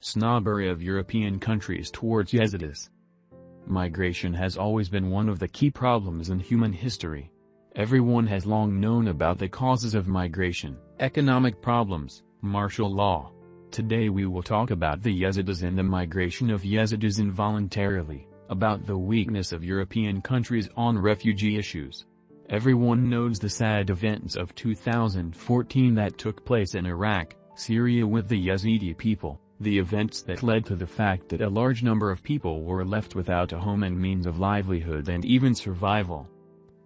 Snobbery of European countries towards Yezidis. Migration has always been one of the key problems in human history. Everyone has long known about the causes of migration, economic problems, martial law. Today we will talk about the Yezidis and the migration of Yezidis involuntarily, about the weakness of European countries on refugee issues. Everyone knows the sad events of 2014 that took place in Iraq, Syria with the Yazidi people, the events that led to the fact that a large number of people were left without a home and means of livelihood and even survival.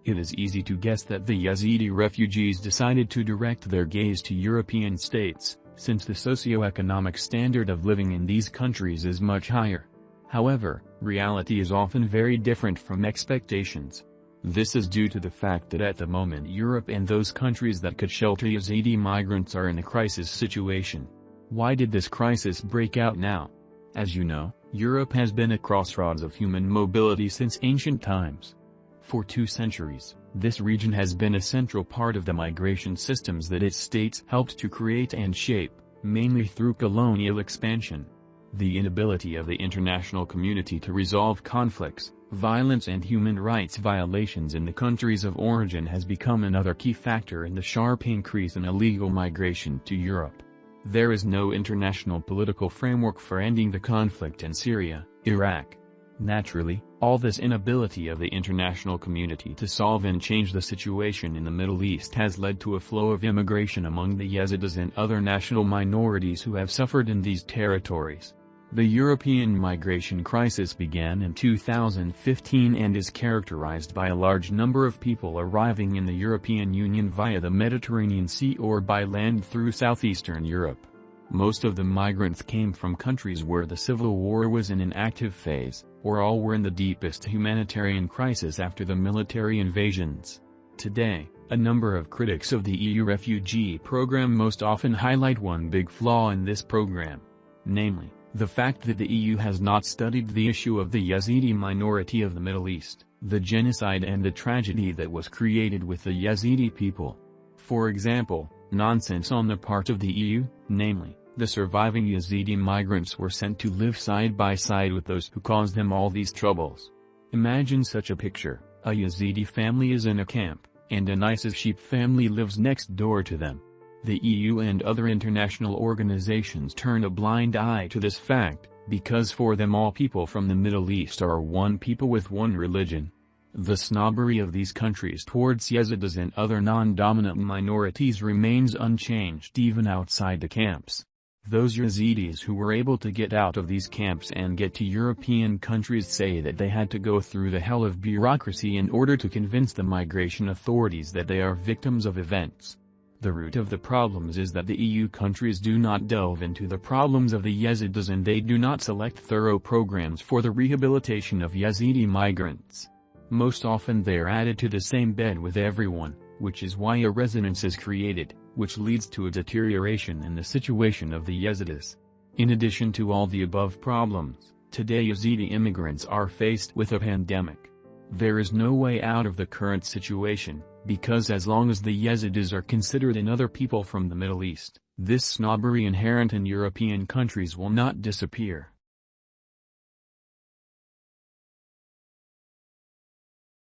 It is easy to guess that the Yazidi refugees decided to direct their gaze to European states, since the socio-economic standard of living in these countries is much higher. However, reality is often very different from expectations. This is due to the fact that at the moment Europe and those countries that could shelter Yazidi migrants are in a crisis situation. Why did this crisis break out now? As you know, Europe has been a crossroads of human mobility since ancient times. For 2 centuries, this region has been a central part of the migration systems that its states helped to create and shape, mainly through colonial expansion. The inability of the international community to resolve conflicts, violence and human rights violations in the countries of origin has become another key factor in the sharp increase in illegal migration to Europe. There is no international political framework for ending the conflict in Syria, Iraq. Naturally, all this inability of the international community to solve and change the situation in the Middle East has led to a flow of immigration among the Yezidis and other national minorities who have suffered in these territories. The European migration crisis began in 2015 and is characterized by a large number of people arriving in the European Union via the Mediterranean Sea or by land through southeastern Europe. Most of the migrants came from countries where the civil war was in an active phase, or all were in the deepest humanitarian crisis after the military invasions. Today, a number of critics of the EU refugee program most often highlight one big flaw in this program. Namely, the fact that the EU has not studied the issue of the Yazidi minority of the Middle East, the genocide and the tragedy that was created with the Yazidi people. For example, nonsense on the part of the EU, namely, the surviving Yazidi migrants were sent to live side by side with those who caused them all these troubles. Imagine such a picture: a Yazidi family is in a camp, and an ISIS sheep family lives next door to them. The EU and other international organizations turn a blind eye to this fact, because for them all people from the Middle East are one people with one religion. The snobbery of these countries towards Yezidis and other non-dominant minorities remains unchanged even outside the camps. Those Yazidis who were able to get out of these camps and get to European countries say that they had to go through the hell of bureaucracy in order to convince the migration authorities that they are victims of events. The root of the problems is that the EU countries do not delve into the problems of the Yezidis and they do not select thorough programs for the rehabilitation of Yazidi migrants. Most often they are added to the same bed with everyone, which is why a resonance is created, which leads to a deterioration in the situation of the Yezidis. In addition to all the above problems, today Yazidi immigrants are faced with a pandemic. There is no way out of the current situation, because as long as the Yezidis are considered another people from the Middle East, this snobbery inherent in European countries will not disappear.